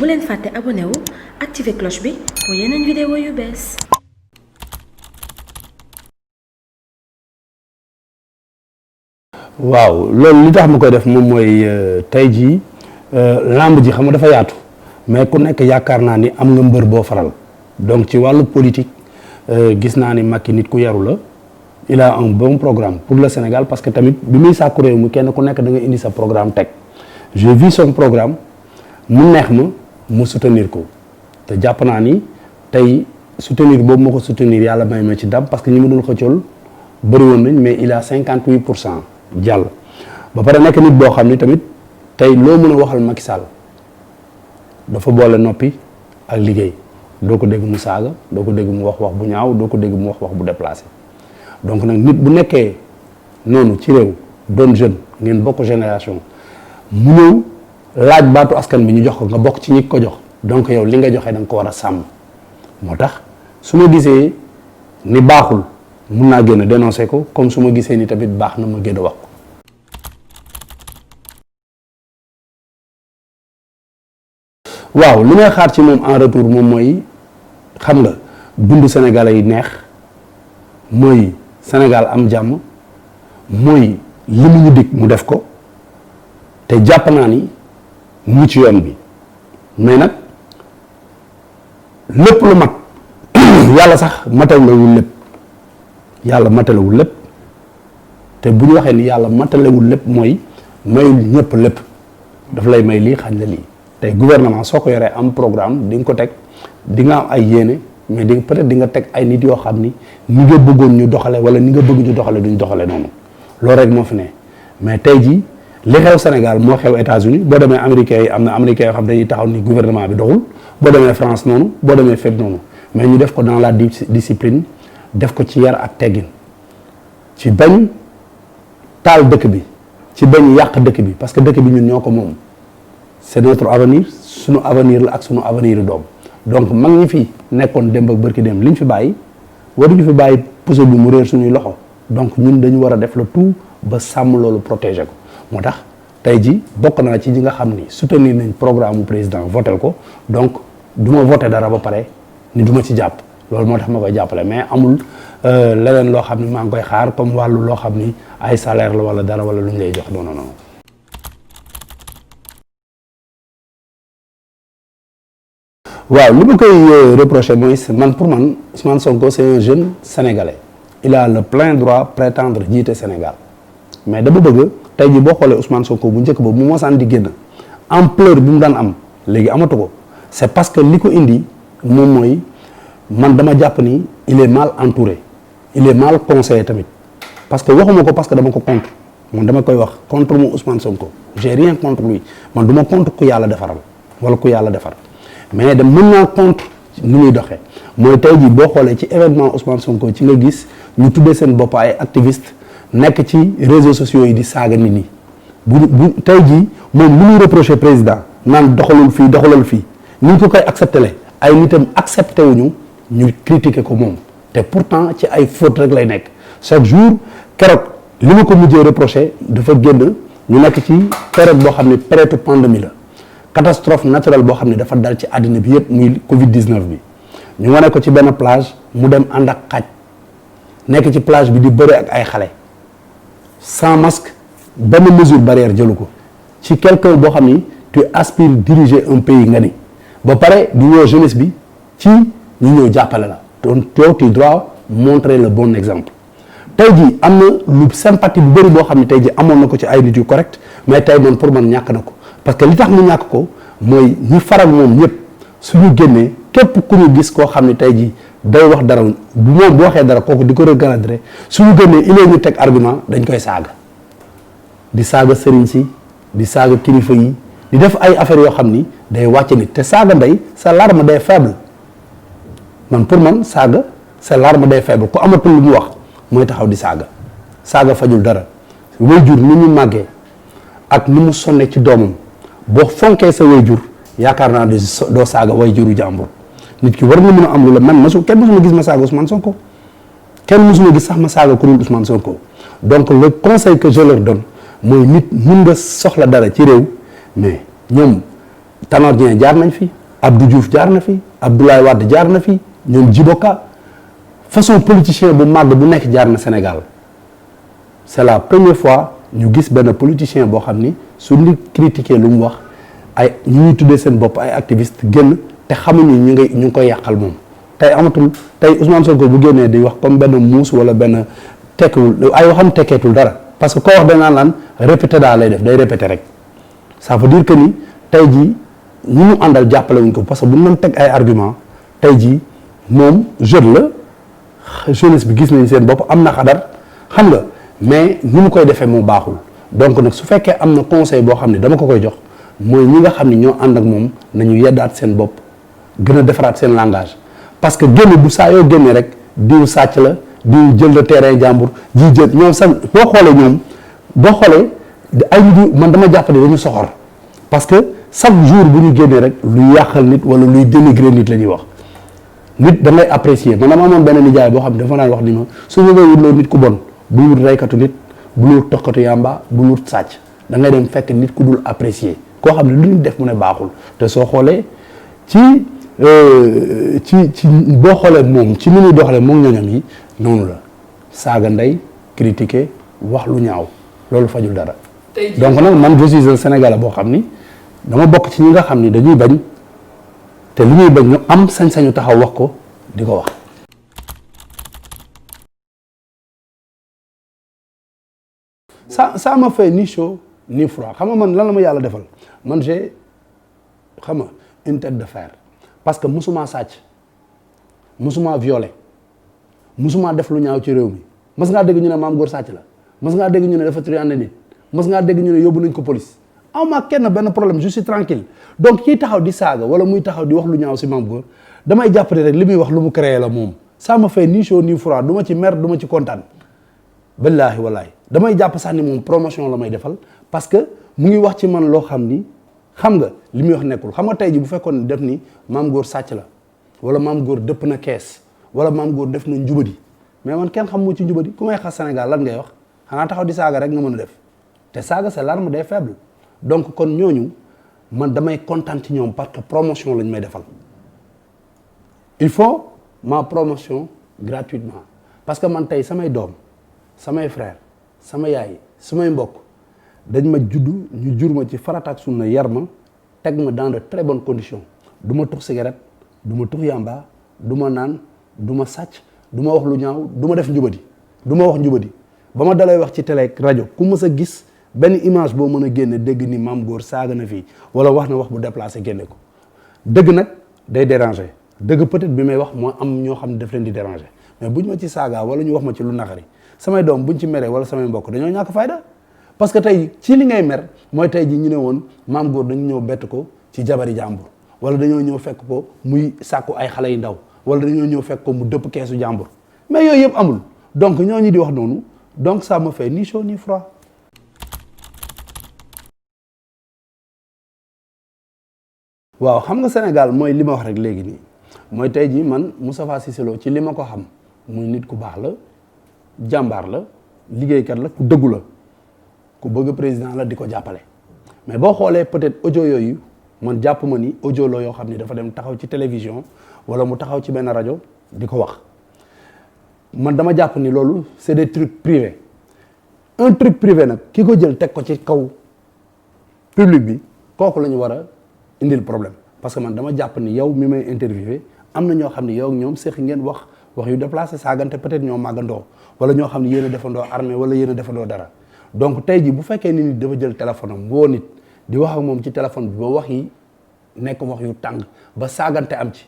bu leen fàtte abonné wu activer cloche bi pour yeneen vidéo yu bees. waaw loolu li tax ma koy def moom mooy tey jii lamb ji xam nga dafa yaatu mais ku nekk yaakaar naa ni am nga mbër boo faral donc ci wàllu politique gis naa ni Macky nit ku yaru la il a un bon programme pour le Sénégal parce que tamit bi muy sàkku réew mi kenn ku nekk da nga indi sa programme teg j'ai vu son programme mu neex ma mu soutenir ko te jàpp naa ni tey soutenir boobu ma ko soutenir yàlla may ma ci dam parce que ñi ma doon xëccool bëri woon nañ mais il a 58% jàll ba pare nekk nit boo xam ni tamit tey loo mën a waxal Macky Sall dafa boole noppi ak liggéey doo ko dégg mu saaga doo ko dégg mu wax wax bu ñaaw doo ko dégg mu wax wax bu déplacé donc nag nit bu nekkee noonu ci réew doon jeune ngeen bokk génération mu ñëw laaj baatu askan bi ñu jox ko nga bokk ci ñi ko jox donc yow li nga joxe da nga ko war a sàmm moo tax su ma gisee ni baaxul mun naa génn dénoncer ko comme su ma gisee ni tamit baax na ma génn wax ko. waaw li may xaar ci moom en retour moom mooy xam nga dundu Sénégalais yi neex mooy Sénégal am jàmm mooy li mu ñu dig mu def ko te jàpp naa ni mu ci yoon bi mais nag lépp lu mat yàlla sax matalewul lépp yàlla matalewul lépp te bu ñu waxee ni yàlla matalewul lépp mooy mayul ñëpp lépp daf lay may lii xañ la lii tey gouvernement soo ko yoree am programme di nga ko teg di nga am ay yéene mais di peut-être di nga teg ay nit yoo xam ni nga bëggoon ñu doxale wala ni nga bëgg ñu doxale duñ doxale noonu loolu rek moo fi ne mais tey jii li xew Sénégal moo xew États-Unis boo demee américains yi am na américains yoo xam dañuy taxaw ni gouvernement bi doxul boo demee France noonu boo demee fépp noonu mais ñu def ko dans la discipline def ko ci yar ak teggin ci bañ taal dëkk bi ci bañ yàq dëkk bi parce que dëkk bi ñun ñoo ko moom c'est notre avenir sunu avenir la ak sunu avenir doom donc mag ñi fi nekkoon démb ak bërki dem li ñu fi bàyyi waruñu fi bàyyi puso bi mu réer suñuy loxo donc ñun dañu war a def le tout ba sàmm loolu protéger ko moo tax tey ji bokk naa ci ñi nga xam ni soutenir nañ programme mu président votel ko donc du ma voté dara ba pare ni du ma ci jàpp loolu moo tax ma koy jàppale mais amul leneen loo xam ni maa ngi koy xaar comme wàllu loo xam ni ay salaire la wala dara wala lu ñu lay jox non non non. waaw li ma koy reprocher mooy man pour man Ousmane Sonko c'est un jeune sénégalais il a le plein droit prétendre jiite Sénégal mais dama bëgg tey jii boo xoolee Ousmane Sonko bu njëkk ba mu mosaan di génn ampleur bi mu daan am léegi amatu ko c'est parce que li ko indi moom mooy man dama jàpp ni il est mal entouré il est mal conseillé tamit parce que waxuma ko parce que dama ko contre man dama koy wax contre mu Ousmane Sonko j'ai rien contre lui man du ma contre ku yàlla defaral wala ku yàlla defar mais da mën naa contre ni muy doxee mooy tey jii boo xoolee ci événement Ousmane Sonko ci nga gis ñu tuddee seen bopp ay activistes nekk ci réseaux sociaux yi di saaga nit ñi bu tey jii moom lu muy reproché président naan doxalul fii ni ñu ko koy accepté ay nitam accepté wuñu ñu critiqué ko moom te pourtant ci ay faute rek lay nekk chaque jour keroog li ma ko mujjee reproché dafa génn ñu nekk ci période boo xam ne période pandémie la catastrophe naturelle boo xam ne dafa dal ci àddina bi yëpp muy Covid 19 bi ñu wane ko ci benn plage mu dem ànd ak xaj nekk ci plage bi di bëre ak ay xale sans masque benn mesure barrière jëlu ko ci quelqu'un boo xam ni tu aspires diriger un pays nga ni ba pare di ñëw jeunesse bi ci ñu ñëw jàppale la donc yow tu dois montrer le bon exemple tey jii am na lu sympathie bu bëri boo xam ne tey jii amoon na ko ci ay nit yu correct mais tey man pour man ñàkk na ko parce que li tax mu ñàkk ko mooy ñi faral moom ñëpp suñu génnee képp ku ñu gis koo xam ne tey jii day wax dara bu moom bu waxee dara kooku di ko recadrer suñu génnee il est ñu teg argument dañ koy saaga di saaga sëriñ si di saaga kilifa yi di def ay affaires yoo xam ni day wàcc nit te saaga ndey sa l'arme day faible man pour man saaga sa l'arme day faible ku amatul lu mu wax mooy taxaw di saaga fajul dara waajur ni mu màggee ak ni mu sonne ci doomam boo fonkee sa waajur yaakaar naa ne doo saaga waajuru jàmbur nit ki war na mën a am lu la man kenn mësuma gis ma saaga Ousmane Sonko kenn mësuma gis sax ma saaga ku dul Ousmane Sonko donc le conseil que je leur donne mooy nit mun nga soxla dara ci réew mais ñoom Tanor Dieng jaar nañ fi Abdou Diouf jaar na fi Abdoulaye Wade jaar na fi ñoom Djiboka façon politicien bu màgg bu nekk jaar na Sénégal c'est la première fois ñu gis benn politicien boo xam ni su nit critiquer lu mu wax ay ñu ñuy tuddee seen bopp ay activiste génn te xamuñu ñu ngi koy yàqal moom tey amatul tey Ousmane Sonko bu génnee di wax comme benn muus wala benn tekkiwul ay waxam tekkeetul dara parce que koo wax danaa naan répété daa lay def day répété rek ça veut dire que ni tey jii ñi mu àndal jàppale wuñ ko parce que bu ñu doon teg ay argument tey jii moom jeune la jeunesse bi gis nañ seen bopp am na xadar xam nga mais ni mu koy defee moo baaxul donc nag su fekkee am na conseil boo xam ne dama ko koy jox mooy ñi nga xam ne ñoo ànd ak moom nañu yeddaat seen bopp gën a defaraat seen langage parce que génn bu saa yoo génnee rek diw sàcc la diw jël la terrain jàmbur ji jël ñoom sax boo xoolee ay nit man dama jàpp ne dañu soxor parce que chaque jour bu ñu génnee rek luy yàqal nit wala luy dénigrer nit la ñuy wax nit da ngay apprécier man dama amoon benn nijaay boo xam ne dafa naan wax ni ma su ñu wut loo nit ku bon bul wut reykatu nit bul wut tokkatu yàmba bul wut sàcc da ngay dem fekk nit ku dul apprécier koo xam ne lu ñu def mu ne baaxul te soo xoolee ci boo xoolee moom ci ni muy doxalee moom ñoñam yi noonu la saaga ndey critiquer wax lu ñaaw loolu fajul dara. donc nag man je suis un Sénégalais boo xam ni dama bokk ci ñi nga xam ni dañuy bañ te li ñuy bañ ñu am sañ-sañu taxaw wax ko di ko wax. ça m'a fait ni chaud ni froid xam nga man lan la ma yàlla defal man j'ai xam nga une tête de fer parce que musuma sàcc musuma violé musuma def lu ñaaw ci réew mi mas ngaa dégg ñu ne maam góor sàcc la mas ngaa dégg ñu ne dafa truand nit mas ngaa dégg ñu ne yóbbu nañ ko police awma kenn benn problème je suis tranquille donc kiy taxaw di saaga wala muy taxaw di wax lu ñaaw si maam góor damay jàpp rek li muy wax lu mu créé la moom ça m'a fait ni chaud ni froid du ma ci mer du ma ci kontaan billaahi wallaahi damay jàpp sax ni moom promotion la may defal parce que mu ngi wax ci man loo xam ni xam nga li muy wax nekkul xam nga tey ji bu fekkoon ne def ni maam góor sàcc la wala maam góor dëpp na kees wala maam góor def na njubadi mais man kenn xam moo ci njubadi ku may xas Sénégal lan ngay wax xanaa taxaw di saaga rek nga mën a def te saaga c'est l'arme des faibles donc kon ñooñu man damay kontaan ci ñoom parce que promotion lañ may defal il faut ma promotion gratuitement parce que man tey samay doom samay frère sama yaay samay mbokk dañ ma juddu ñu jur ma ci farataak sunna yar ma teg ma dans de très bonnes conditions du ma tux cigarette du ma tux yamba du ma naan du ma sàcc du ma wax lu ñaaw du ma def njubadi du ma wax njubadi ba ma dalay wax ci télé ak rajo ku mës a gis benn image boo mën a génne dégg ni maam góor saaga na fii wala wax na wax bu déplacé génne ko dëgg nag day déranger dëgg peut-être bi may wax moo am ñoo xam ne daf leen di déranger mais buñ ma ci saaga wala ñu wax ma ci lu naqari samay doom buñ ci meree wala samay mbokk dañoo ñàkk fayda parce que tey ci li ngay mer mooy tey ji ñu ne woon maam góor dañu ñëw bett ko ci jabari jàmbur wala dañoo ñëw fekk ko muy sàkku ay xale yu ndaw wala dañoo ñëw fekk ko mu dëpp keesu jàmbur mais yooyu yëpp amul donc ñooñu di wax noonu donc ça me fait ni chaud ni froid. waaw xam nga Sénégal mooy li ma wax rek léegi nii mooy tey jii man Moustapha Cissé Lo ci li ma ko xam muy nit ku baax la jàmbaar la liggéeykat la ku dëggu la ku bëgg président la di ko jàppale mais boo xoolee peut-être audio yooyu man jàpp ma ni audio la yoo xam ni dafa dem taxaw ci télévision wala mu taxaw ci benn rajo di ko wax man dama jàpp ni loolu c'est des trucs privés un truc privé nag ki ko jël teg ko ci kaw public bi kooku la ñu war a indil problème parce que man dama jàpp ni yow mi may interviewé am na ñoo xam ne yow ak ñoom séq ngeen wax yu déplacé saagante peut-être ñoo màggandoo wala ñoo xam ne yéen a defandoo armée wala yéen a defandoo dara donc tey ji bu fekkee ni nit dafa jël téléphone am woo nit di wax ak moom ci téléphone bi ba wax yi nekk wax yu tàng ba saagante am ci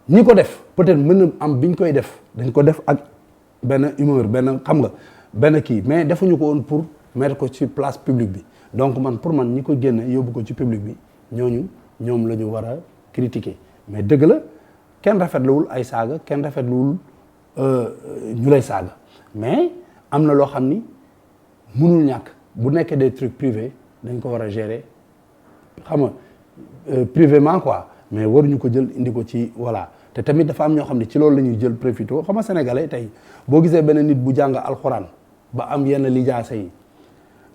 ñi ko def peut-être mën na am biñ koy def dañ ko def ak benn humeur benn xam nga benn kii mais defuñu ko woon pour mettre ko ci place publique bi donc man pour man ñi ko génne yóbbu ko ci public bi ñoom la ñu war a critiquer mais dëgg la kenn rafetluwul ay saaga kenn rafetluwul ñu lay saaga mais am na loo xam ni mënul ñàkk bu nekkee des trucs privés dañ ko war a gérer xam nga privément quoi mais waruñu ko jël indi ko ci voilà te tamit dafa am ñoo xam ne ci loolu la ñuy jël profito xam nga sénégalais tey boo gisee benn nit bu jàng alxuraan ba am yenn lijaasa yi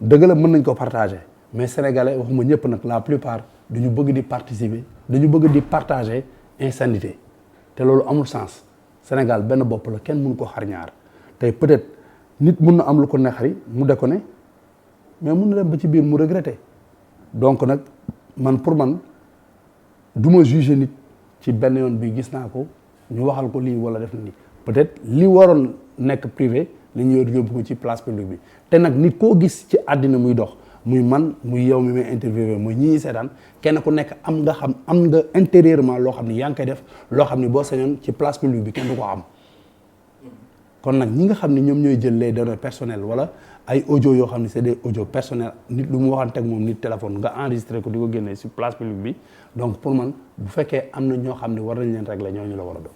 dëgg la mën nañ ko partager mais sénégalais waxuma ñëpp nag la plupart dañu bëgg di participer dañu bëgg di partager insanité te loolu amul sens Sénégal benn bopp la kenn mënu ko xar ñaar tey peut-être nit mun na am lu ko nexari mu de ko ne mais mun na dem ba ci biir mu regretter donc nag man pour man du ma juger nit ci benn yoon bi gis naa ko ñu waxal ko lii wala def na nii peut-être li waroon nekk privé li ñu yóbbu ko ci place publique bi te nag nit koo gis ci àddina muy dox muy man muy yow mi may interviewé muy ñi seetaan kenn ku nekk am nga intérieurement loo xam ni yaa ngi koy def loo xam ni boo sañoon ci place publique bi kenn du ko am kon nag ñi nga xam ni ñoom ñooy jël les données personnelles wala ay audio yoo xam ni c'est des audios personnels nit lu mu waxante ak moom nit téléphone nga enregistré ko di ko génnee ci place publique bi donc pour man bu fekkee am na ñoo xam ne war nañ leen régler ñooñu la war a doon.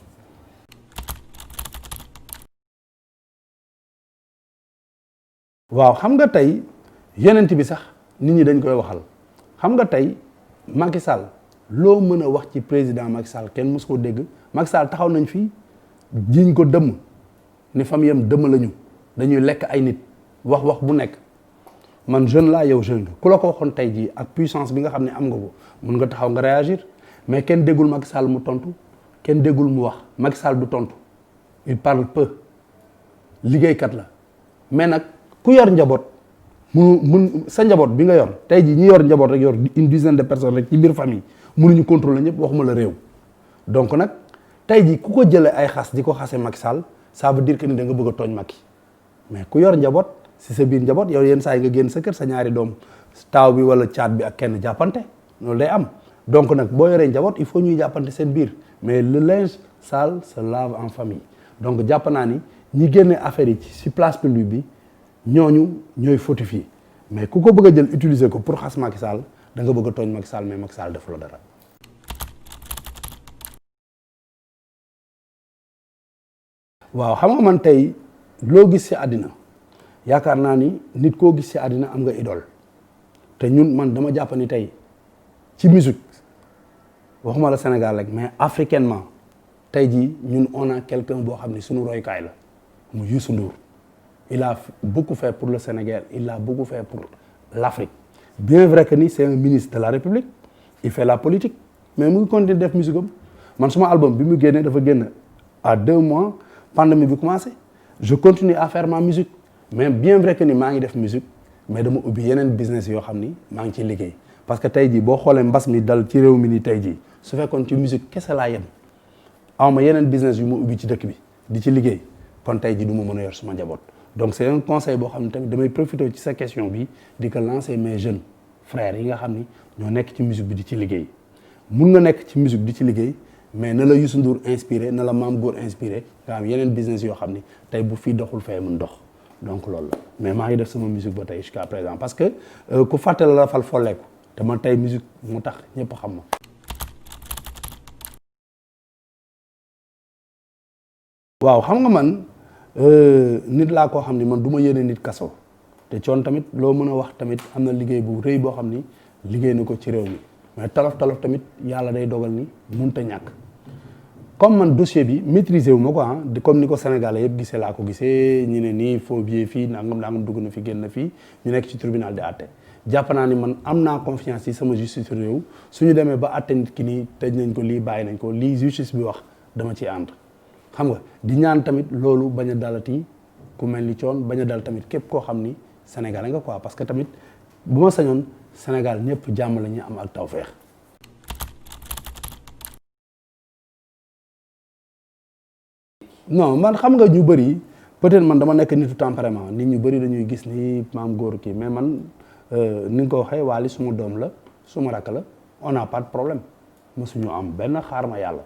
waaw xam nga tey yonent bi sax nit ñi dañ koy waxal xam nga tey Macky Sall loo mën a wax ci président Macky Sall kenn mës koo dégg Macky Sall taxaw nañ fii jiñ ko dëmm ni famille am dëmm lañu dañuy lekk ay nit wax bu nekk man jeune laa yow jeune nga ku la ko waxoon tey jii ak puissance bi nga xam ne am nga ko mun nga taxaw nga réagir mais kenn déggul Macky Sall mu tontu kenn déggul mu wax Macky Sall du tontu il parle peu liggéeykat la mais nag ku yor njaboot mun sa njaboot bi nga yor tey jii ñi yor njaboot rek yor une dizaine de personnes rek ci biir famille mënuñu contrôler ñëpp waxuma la réew donc nag tey jii ku ko jëlee ay xas di ko xasee Macky Sall ça veut dire que ni da nga bëgg a tooñ Macky mais ku yor njaboot si sa biir njaboot yow yenn saa yi nga génn sa kër sa ñaari doom taaw bi wala caat bi ak kenn jàppante loolu day am donc nag boo yoree njaboot il faut ñuy jàppante seen biir mais le linge sale se lave en famille donc jàpp naa ni ñi génne affaire yi ci place publique bi ñooñu ñooy fautif yi mais ku ko bëgg a jël utiliser ko pour xas Macky Sall da nga bëgg a tooñ Macky Sall mais Macky Sall def la dara. waaw xam nga man tey loo gis ci àddina yaakaar naa ni nit koo gis ci àddina am nga idole te ñun man dama jàpp ni tey ci musique waxuma la Sénégal rek mais africainement tey jii ñun on a quelqu'un boo xam ne suñu roykaay la mu Youssou Ndour il a beaucoup fait pour le Sénégal il a beaucoup fait pour l'Afrique bien vrai que ni c'est un ministre de la République il fait la politique mais mu ngi continuer def musique am man suma album bi mu génnee dafa génn à 2 mois pandémie bi commencé je continue à faire ma musique mais bien vrai que ni maa ngi def musique mais dama ubbi yeneen business yoo xam ni maa ngi ciy liggéey parce que tey jii boo xoolee mbas mi dal ci réew mi ni tey jii su fekkoon ci musique kese laa yem awma yeneen business yu ma ubbi ci dëkk bi di ci liggéey kon tey jii du ma mën a yor suma njaboot donc c'est un conseil boo xam ne tamit damay profiter ci sa question bi di ko lancer mes jeunes frères yi nga xam ni ñoo nekk ci musique bi di ci liggéey mun nga nekk ci musique di ci liggéey mais na la Youssou Ndour inspiré na la Mame Goor inspiré nga am yeneen business yoo xam ni tey bu fii doxul fee mën dox donc loolu la mais maa ngi def sama musique ba tey jusqu'à présent parce que ku fàtte la fal folleeku te man tey musique mu tax ñëpp xam ma. waaw xam nga man nit laa koo xam ni man du ma yéene nit kaso te coon tamit loo mën a wax tamit am na liggéey bu rëy boo xam ni liggéey na ko ci réew mi mais tolof tamit yàlla day dogal ni mënut a ñàkk. comme man dossier bi maîtriser wu ma ko comme ni ko Sénégalais yëpp gisee laa ko gisee ñu ne nii faux billet fii nangam dugg na fi génn na fii ñu nekk ci tribunal di àtte jàpp naa ni man am naa confiance ci sama justice réew suñu demee ba àtte nit ki nii tëj nañ ko lii bàyyi nañ ko lii justice bi wax dama ciy ànd xam nga di ñaan tamit loolu bañ a dalati ku mel ni coon bañ a dal tamit képp koo xam ni Sénégalais nga quoi parce que tamit bu ma sañoon Sénégal ñëpp jàmm la ñuy am ak tawfeex. non man xam nga ñu bëri peut-être man dama nekk nitu tempérament nit ñu bëri dañuy gis ni Mame Goor kii mais man ni nga ko waxee Wally suma doom la suma rakk la on n'a pas de problème mosuñu am benn xaar ma yàlla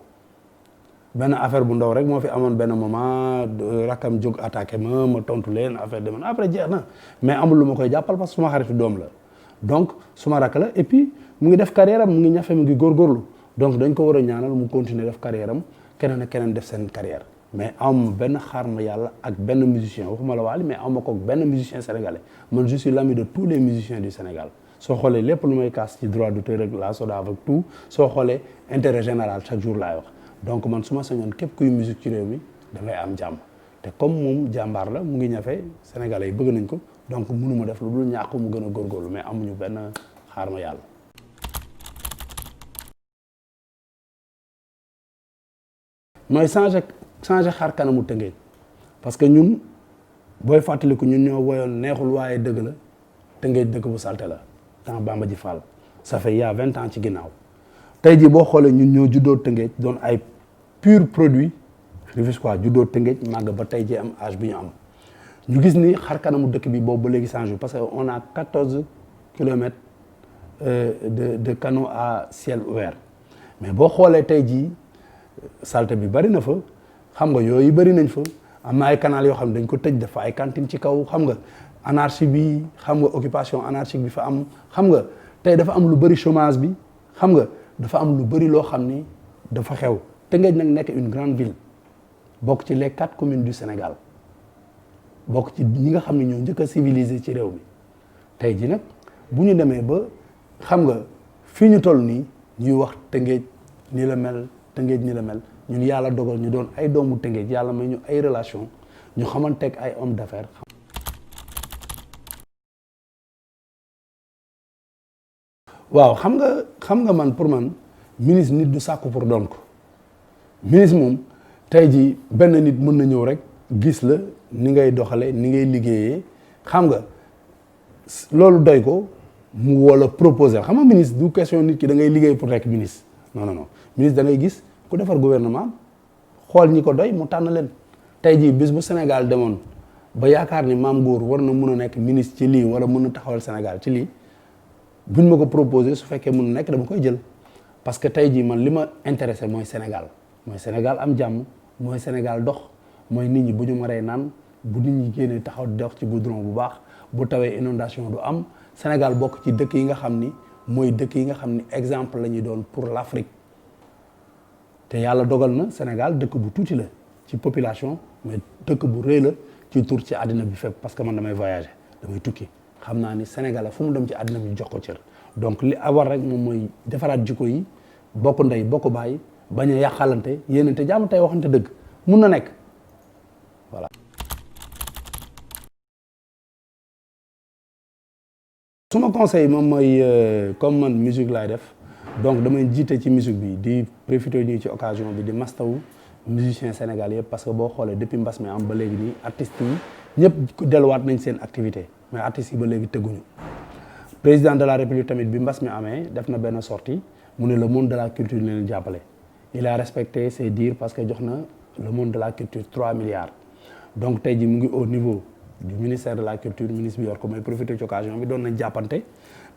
benn affaire bu ndaw rek moo fi amoon benn moment rakkam jóg attaqué ma tontu leen affaire de man après jeex na mais amul lu ma koy jàppal parce que suma xaritu doom la donc suma rakk la et puis mu ngi def carrière am mu ngi ñafe mu ngi góorgóorlu donc dañ ko war a ñaanal mu continuer def carrière am keneen ak keneen def seen carrière mais am benn xaar ma yàlla ak benn musicien waxuma la Wally mais am ma ko benn musicien sénégalais man je suis l'ami de tous les musiciens du Sénégal soo xoolee lépp lu may kaas ci droit d'auteur ak la SODAV ak tout soo xoolee intérêt général chaque jour laay wax donc man su ma sañoon képp kuy musique ci réew mi da ngay am jàmm te comme moom jàmbaar la mu ngi ñafe sénégalais yi bëgg nañ ko donc mënuma def lu dul ñàkk mu gën a góorgóorlu mais amuñu benn xaar ma yàlla mooy changer xar kanamu Tëngéej parce que ñun booy fàttaliku ñun ñoo woyoon neexul waaye dëgg la Tëngéej dëkk bu salte la temps Bamba Ji Fall ça fait il y a 20 ans ci ginnaaw tey jii boo xoolee ñun ñoo juddoo Tëngéej doon ay pur produit Rufisque quoi juddoo Tëngéej màgg ba tey jii am âge bi ñu am ñu gis ni xar kanamu dëkk bi boobu ba léegi changé parce que on a 14 kilomètres de canaux à ciel ouvert mais boo xoolee tey jii salte bi bari na fa xam nga yooyu bari nañ fa am na ay canal yoo xam ne dañ ko tëj dafa ay cantine ci kaw xam nga anarchie bi xam nga occupation anarchique bi fa am xam nga tey dafa am lu bari chômage bi xam nga dafa am lu bari loo xam ni dafa xew Tëngéej nag nekk une grande ville bokk ci les 4 communes du Sénégal bokk ci ñi nga xam ne ñoo njëkk a civilisé ci réew mi tey ji nag bu ñu demee ba xam nga fii ñu toll nii ñuy wax Tëngéej nii la mel Tëngéej nii la mel ñun yàlla dogal ñu doon ay doomu Tëngéej yàlla may ñu ay relation ñu xamanteeg ay homme d'affaires. waaw xam nga man pour man ministre nit du sàkku pour doon ko ministre moom tey jii benn nit mën na ñëw rek gis la ni ngay doxale ni ngay liggéeyee xam nga loolu doy ko mu wala proposer xam nga ministre du question nit ki da ngay liggéey pour nekk ministre non ministre da ngay gis ku defar gouvernement xool ñi ko doy mu tànn leen tey jii bis bu Sénégal demoon ba yaakaar ni Mame Goor war na mun a nekk ministre ci lii wala mun na taxawal Sénégal ci lii buñ ma ko proposé su fekkee mun na nekk dama koy jël parce que tey jii man li ma intéressé mooy Sénégal am jàmm mooy Sénégal dox mooy nit ñi bu ñu maree naan bu nit ñi génnee taxaw dox ci goudron bu baax bu tawee inondation du am Sénégal bokk ci dëkk yi nga xam ni mooy dëkk yi nga xam ni exemple la ñuy doon pour l'Afrique te yàlla dogal na Sénégal dëkk bu tuuti la ci population mais dëkk bu rëy la ci tur ci àddina bi fépp parce que man damay voyager damay tukki xam naa ni Sénégal fu mu dem ci àddina bi jox ko cër donc li war rek moom mooy defaraat jikko yi bokk ndey bokk baay bañ a yàqalante yéenante jàmm tey waxante dëgg mun na nekk voilà. suma conseil moom mooy comme man musique laay def donc damay jiite ci musique bi di profiter ñu ci occasion bi di mastawu musiciens sénégalais yëpp parce que boo xoolee depuis mbas mi am ba léegi nii artistes yi ñëpp delluwaat nañ seen activité mais artistes yi ba léegi tëgguñu président de la république tamit bi mbas mi amee def na benn sortie mu ne le monde de la culture leen jàppale il a respecté ses dires parce que jox na le monde de la culture 3 milliards donc tey ji mu ngi au niveau du ministère de la culture ministre bi yor ko may profiter ci occasion bi doon nañ jàppante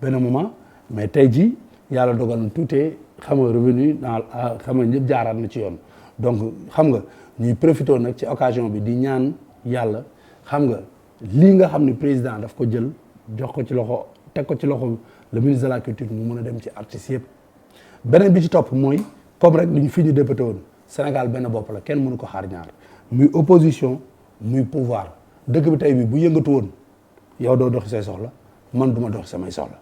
benn moment mais tey ji yàlla dogal na tout est xam nga revenu dans xam nga ñëpp jaaraat na ci yoon donc xam nga ñuy profiter nag ci occasion bi di ñaan yàlla xam nga lii nga xam ne président daf ko jël jox ko ci loxo teg ko ci loxo le ministre de la culture mu mën a dem ci artistes yëpp beneen bi ci topp mooy comme rek ñu fi ñu député woon Sénégal benn bopp la kenn mënu ko xaar ñaar muy opposition muy pouvoir dëkk bi tey bi bu yëngatu woon yow doo dox say soxla man duma dox samay soxla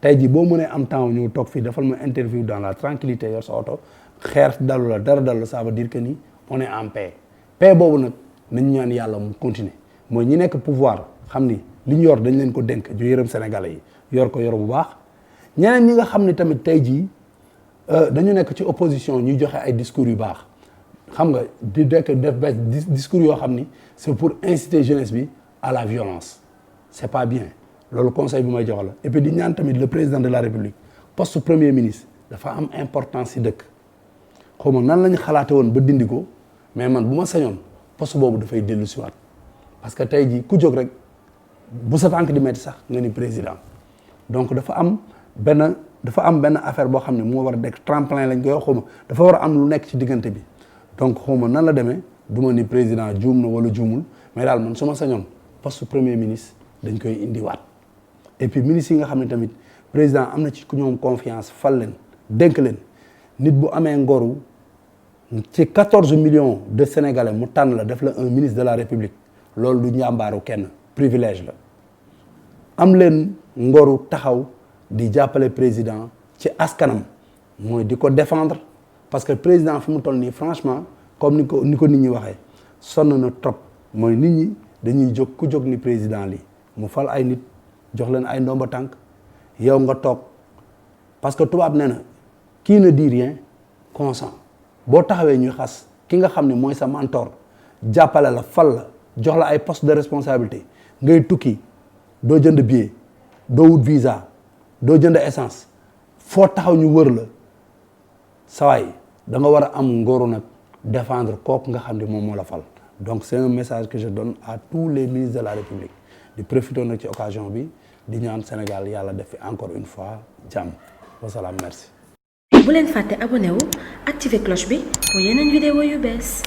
tey ji boo mënee am temps ñëw toog fii defal ma interview dans la tranquillité yor sa oto xeer dalu la dara dalu la ça veut dire que ni on est en paix boobu nag nañ ñaan yàlla mu continuer mooy ñi nekk pouvoir xam ni li ñu yor dañ leen ko dénk ju yërëm sénégalais yi yor ko yor bu baax ñeneen ñi nga xam ne tamit tey jii dañu nekk ci opposition ñuy joxe ay discours yu baax xam nga di def discours yoo xam ni c'est pour inciter jeunesse bi à la violence c'est pas bien loolu conseil bi may jox la et puis di ñaan tamit le président de la république poste premier ministre dafa am importance ci dëkk xaw ma nan lañu xalaate woon ba dindi ko mais man bu ma sañoon poste boobu dafay dellu siwaat parce que tey jii ku jóg rek bu sa tànk di metti sax nga ni président donc dafa am benn affaire boo xam ne moo war a nekk tremplin lañ koy wax xaw ma dafa war a am lu nekk ci diggante bi donc xaw ma nan la demee du ma ni président juum na wala juumul mais daal man su ma sañoon poste premier ministre dañ koy indiwaat et puis ministre yi nga xam ne tamit président am na ci ku ñoom confiance fal leen dénk leen nit bu amee ngoru ci 14 millions de sénégalais mu tànn la def la un ministre de la république loolu du njàmbaaru kenn privilège la am leen ngoru taxaw di jàppale président ci askanam mooy di ko défendre parce que président fi mu toll nii franchement comme ni ko nit ñi waxee sonn na trop mooy nit ñi dañuy jóg ku jóg ni président lii mu fal ay nit jox leen ay ndomba tànk yow nga toog parce que tubaab nee na qui ne dit rien consent boo taxawee ñuy xas ki nga xam ne mooy sa mentor jàppale la fal la jox la ay poste de responsabilité ngay tukki doo jënd billet doo wut visa doo jënd essence foo taxaw ñu wër la sawaay da nga war a am ngóoru nag défendre kooku nga xam ne moom moo la fal donc c'est un message que je donne à tous les ministres de la République di profiter nag ci occasion bi di ñaan Sénégal yàlla def fi encore une fois jàmm wasalaam merci. bu leen fàtte abonné wu activer cloche bi pour yeneen vidéo yu bees.